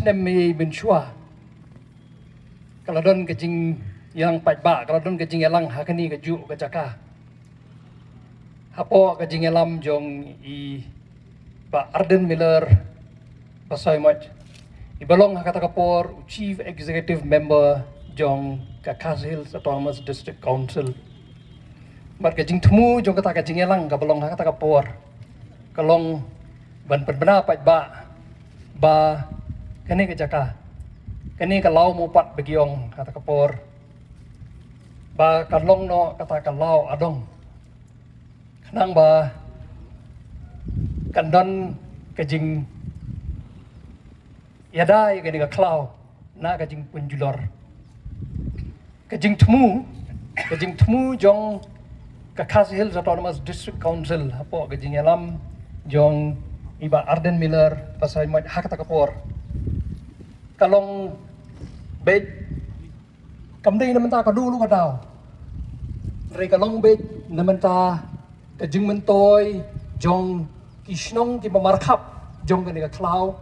nem me benshua kalau don kejing yang pajba kalau don kejing yang hakani keju ke jaka hapo kejing elam jong I Pak Arden Miller pasai mat ibalong hakata kapor chief executive member jong Kakas Hills Autonomous District Council mat kejing temu jong kata kejing elang kabalong hakata kapor kalong ban penbena pajba ba kani ke jaka kani kalau mo pat begiong kata kapor ba kalong no kata kalau adong kanang ba kandon kejing yadai kani ka klau na kejing punjulor kejing temu jong Kakas Hills Autonomous District Council hapo kejing alam jong Iba Arden Miller pasai mat hakata kapor kalong bet kamdei naman ta kadulu kadaw re kalong bet naman ta kajing mentoy jong kisnong ki mamarkap jong kani ka klaw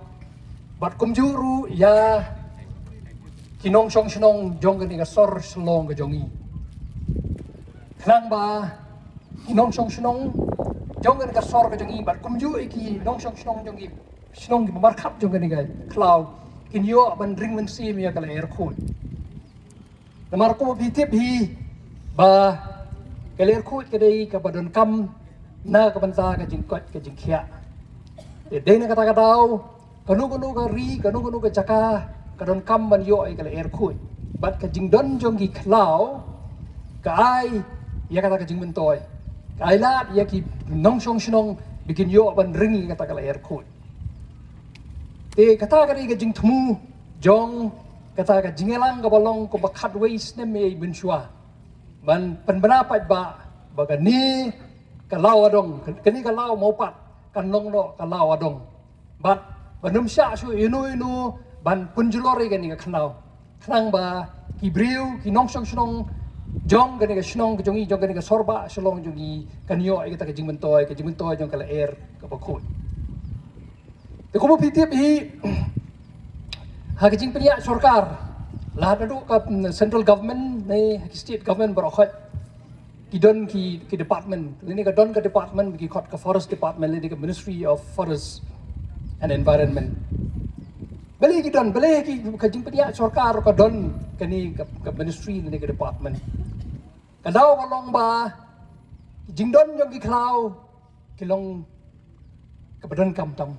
bat kumjuru ya kinong snong jong kani ka sor slong ka jongi kanang ba kinong snong jong kani ka sor ka jongi bat kumju iki nong snong jongi snong ki mamarkap jong kani ka klaw kinyo ban ring men sim ya kala air khul namar ko bitip hi ba kala air khul kadai ka badon kam na ka banta ka jingkot ka jingkhia de na kata kataw kanu ka ri kanu ka jaka kadon kam ban yo ay kala air khul bat ka jingdon jong gi khlaw ka ai ya kata ka jingmentoy ka ai lat ya ki nong snong bikin yo ban ring kata kala air khul te kata kari ka jing temu jong kata ka jingelang ka balong ko bakat ways nem me benshua ban penberapat ba bagani kalau adong kani kalau mau pat kanong no kalau adong bat banum sya su inu ban punjulori kani ka kanang ba kibriu kinong snong jong kani ka snong jongi jong kani ka sorba shlong jongi kanyo ay kata ka jingmentoy jong kala air ka bakut te ko pitip hi hakijing penya sarkar lahat adu ka central government nei state government barokhat kidon ki department lini ka don ka department ki khot ka forest department lini ka ministry of forest and environment beli kidon beli ki hakijing penya sarkar ka don kani ka ministry lini ka department kadaw kalong ba jingdon jong ki klau kilong kabadon kamtang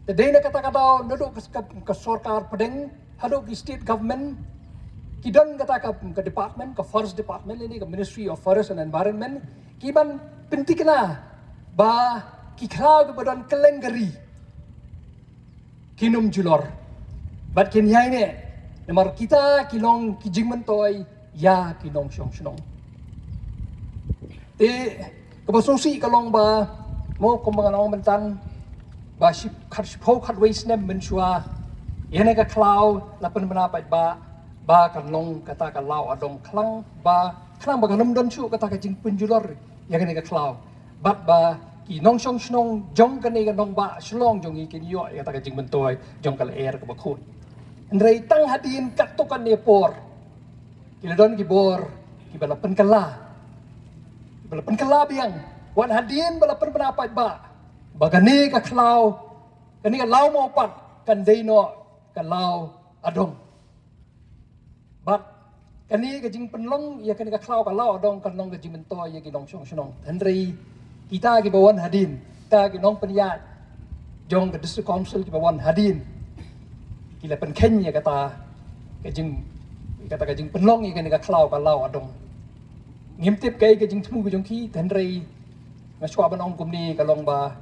Tadi na kata-kata naduk ke sarkar pedeng, haduk ke state government, kidan kata ke department, ke forest department ini, ke Ministry of Forest and Environment, kiban penting na ba kikha ke badan kelenggeri kinum julor. Bat kinyai ne, namar kita kilong kijing mentoy ya kinong snong. Te kebasosi kalong ba mo kumanganong mentan ba ship kat ways nem menshua yana ka klaw lapan menapat ba kanong kata ka law adong klang ba kanum don chu kata ka jing punjulor ya ka klaw ba ki nong snong jong ka ka nong ba shlong jong i kinyo ya kata ka jing mentoy jong kala air ka bakut andrei tang hadin katukan ni por kiladon ki bor ki balapan kala biang wan hadin balapan menapat ba bagani ka klaw kani ka law mo pat kan deino ka law adong bat kani ka jing penlong ya kani ka klaw ka law adong kan long ka jing mentoy ya kinong snong henry kita ki bawan hadin ta ki nong penyat jong ka district council ki bawan hadin kila pen kenya kata ka jing penlong ya kani ka klaw ka law adong ngimtip kay ka jing tmu ka jong ki henry maswa banong kumni kalong ba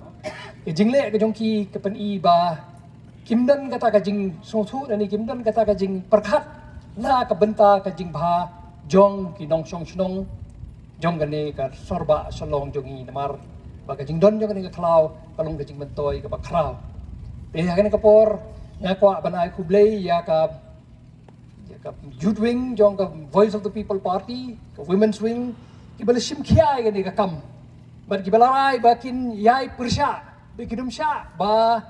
kajing le kajong ki kapan i ba kimdan kata kajing sosu dan kimdan kata kajing perkat na kabenta kajing ba jong ki nong snong jong gane ka sorba salong jong i namar ba kajing don jong gane ka klaw kalong kajing mentoy ka ba kraw te gane ka por na kwa banai kublay ya ka youth wing jong ka voice of the people party ka women's wing ki bala sim khiai gane ka kam bat gibalarai bakin yai persya bikinum sya ba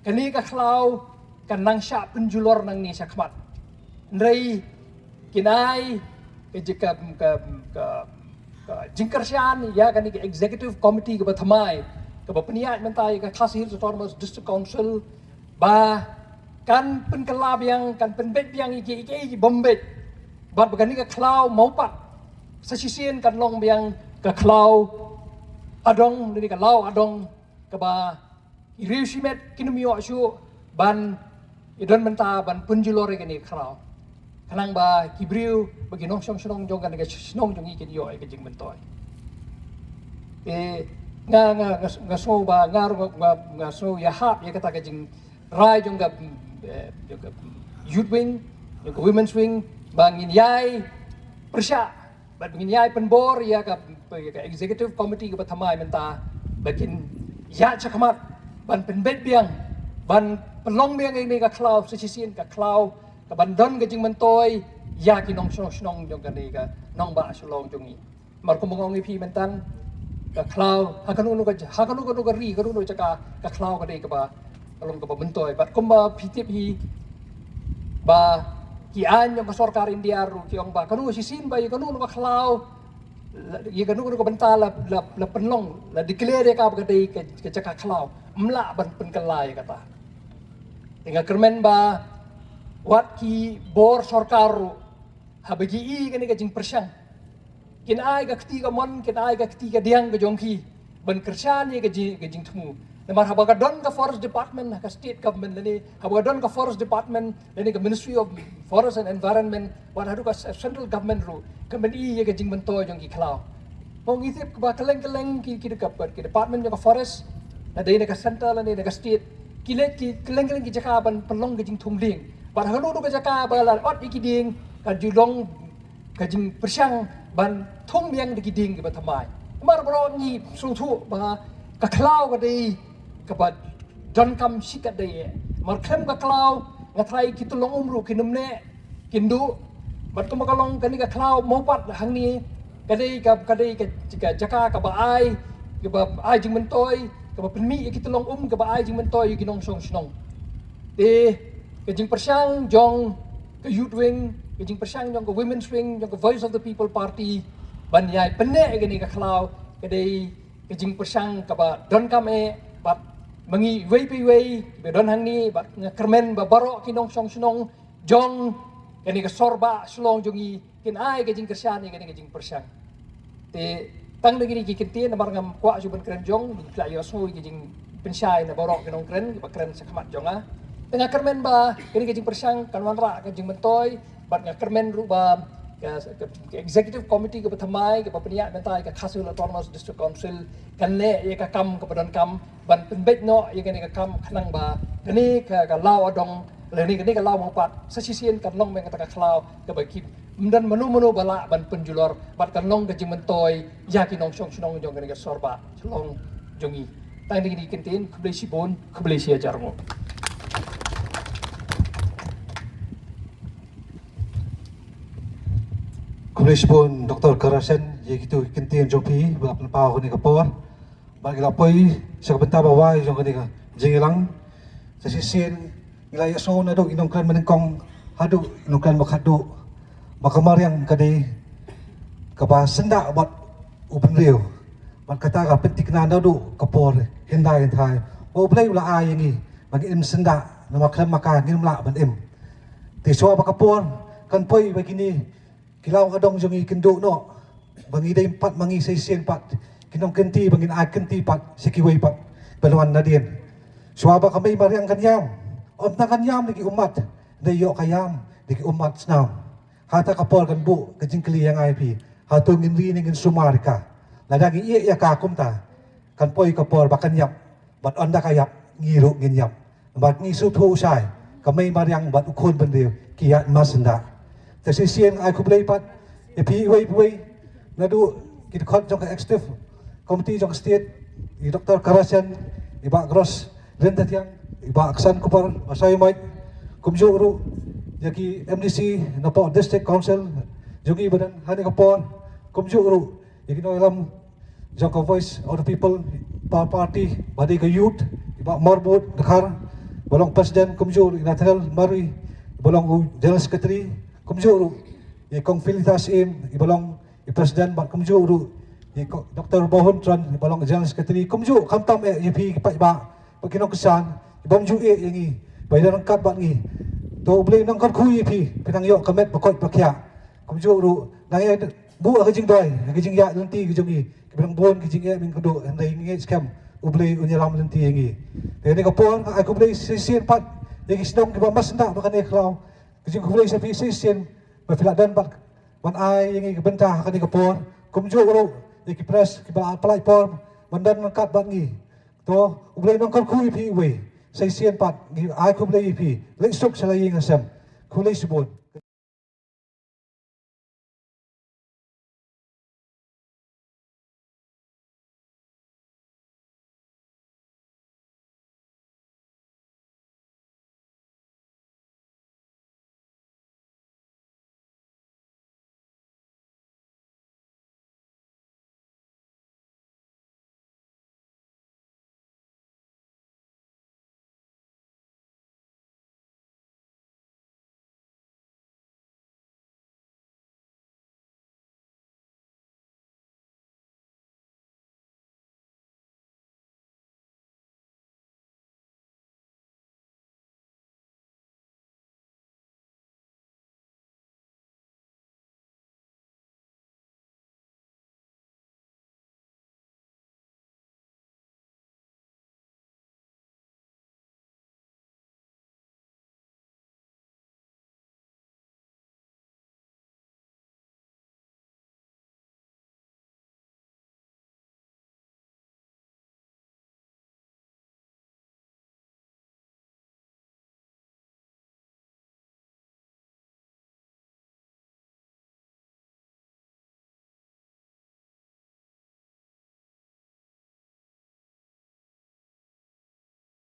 kani ka klaw kan nang sya penjulor nang ni syakmat nrei kinai ke jingkarsyan ya kan ke executive committee ke bathamai ke peniat mentai ke Khasi Hills Autonomous District Council ba kan penkelab yang kan penbet yang iki bombet bat begani ke klau maupat sesisian kan long yang ke klau adong ni ke lau adong ke ba iriusimet kinumio asu ban idon menta ban penjulor ke klau kanang ba kibriu bagi nong song jong kan ke snong jong iki yo ke jing mentoy nga so ba nga so ya hap ya kata ke jing rai jong ga youth wing jong women's wing bangin yai persya bangin yai penbor ya ka executive committee ke bathamai menta bakin ya chakamat ban penbet biang ban pelong biang ini ka klau sesisian ka klau ka bandon ke jing mentoy ya ki nong snong jong kan ka nong ba sulong jong ni mar kumong pi mentan ka klau hakanu ka ri ka jaka ka klau ka dei ka ba along ka ba mentoy bat kumba pitip hi ba ki an yung sarkar India ru ki ong ba kanu sisin ba kanu ka klau kanu ka bentala la penlong la declare ka ba dei ka jaka klau mla ban penkelai kata tinggal kermen ba wat ki bor sarkaru habagi i kani ka jing persyang kin ai ka ketiga mon kin ai ka ketiga diang ka jongki ban kersyan ni ka jing temu namar habaga don ka forest department ka state government ni habaga don ka forest department ni ka ministry of forest and environment wan hadu ka central government ru ka men i ka jing mentoy jongki klau mong itip ka ba keleng ki department ka forest na dei ka central ni ka state keleng ki jaka ban pelong ka jing thumling ban hanu ka jaka ba la ot iki ding ka julong ka jing persyang ban thong miang di ding ba thamai mar bro ni su thu ba ka klau ka dei ka ba don kam sika dei mar khem ka klau nga thai ki tulong umru kinumne kindu bat ko makalong kani ka klau mopat hang ni ka dei ka jaka ka ba ai jing mentoy ka ba penmi ki tulong ka ba ai jing mentoy ginong song snong de ka jing persyang jong ka youth wing kajing persyang jong ka women's wing jong ka voice of the people party ban yai penne gani ka klau kadai kajing persyang ka ba don kame bat mangi wei be don hang ni bat kermen ba baro kinong song snong jong gani ka sorba slong jongi kin ai kajing kersyan ni gani kajing persyang te tang lagi ni kikintin na barangam kwa juban kren jong di klayo so kajing pensyai na baro kinong kren ba kren sakmat jonga tengah kermen ba gani kajing persyang kanwan ra kajing mentoy bat nga kermen ruba ke executive committee ke bathamai ke peniat mentai ke Khasi Hills Autonomous District Council kan le ye ka kam ke badan kam ban penbet no ye kan ka kam khnang ba kani ka law adong le ni ka law mongpat sesisian kan long meng ka klau ke baki dan menu bala ban penjulor bat kan long ke jimentoy ya ki nong song snong jong kan ka sorba long jongi tang ni kintin kblei sibon kblei sia jarmo Kulis pun Dr. Karasen, ye gitu kintian jopi, belapun pau ni kapor, bagi lapoi, sebentar bawa jong ni ka jingilang, sesisin ilaya so na do inong kan menengkong hadu inong kan makadu, makamar yang kadai kaba senda buat upen riu, bat kata ka pentik na do kapor hindai, oh belai ula ai ni, bagi im senda, nama kan makan ngim la ban im, tiswa bakapor kan poi bagi ni kilau kadong jongi kendo no bangi day pat mangi sesien pat kinong kenti bangin a kenti pat sikiway pat peluan na din suaba kami mariang kanyam om na kanyam lagi umat dayo kayam lagi umat snam hata kapol kan bu kajing kliyang IP hatong inrining in sumarika ladang iya ya kakumta kan poy kapol bakanyap bat onda kayap ngiru nginyap bat ngisu thu sai kami mariang bat ukon bendiu kiat masenda sesisian ai kublai pat epi wei nadu kit khot jong executive committee jong state i Dr. Karasen iba gross rendat yang iba aksan kupar asai mai kumjuru jaki MDC napo district council jogi badan hani kapor kumjuru jaki no ilam jong voice of the people party badi ka youth iba marbut dakhar Bolong Presiden kumjur national mari bolong General Secretary kumjur ye kong Filitas im bolong Presiden bat kumjur ye Dr. Bohon Tran bolong General Secretary kumjur kamtam ye pi pai ba pakinong kesan ibam ju yangi bayar kat bat ngi to boleh nang kan kui pi pinang yok kamet bakot pakya kumjur nang bu ke jing doi ke jing ya lenti ke jongi ke bilang bon ke jing ya min kudo ndai ngi scam ubli unyalam lenti yangi ini kapon aku boleh sisien pat yang senang ke mas ndak makan eklau ke jing boleh sapi sisien berfiladan pat man ai yang ke bentah kan kapon kumju ro yang pres ke ba platform mandan kat bat ngi to boleh nang kan kui pi we sisien pat ai ku boleh pi lek suk salai ngasam ku boleh sebut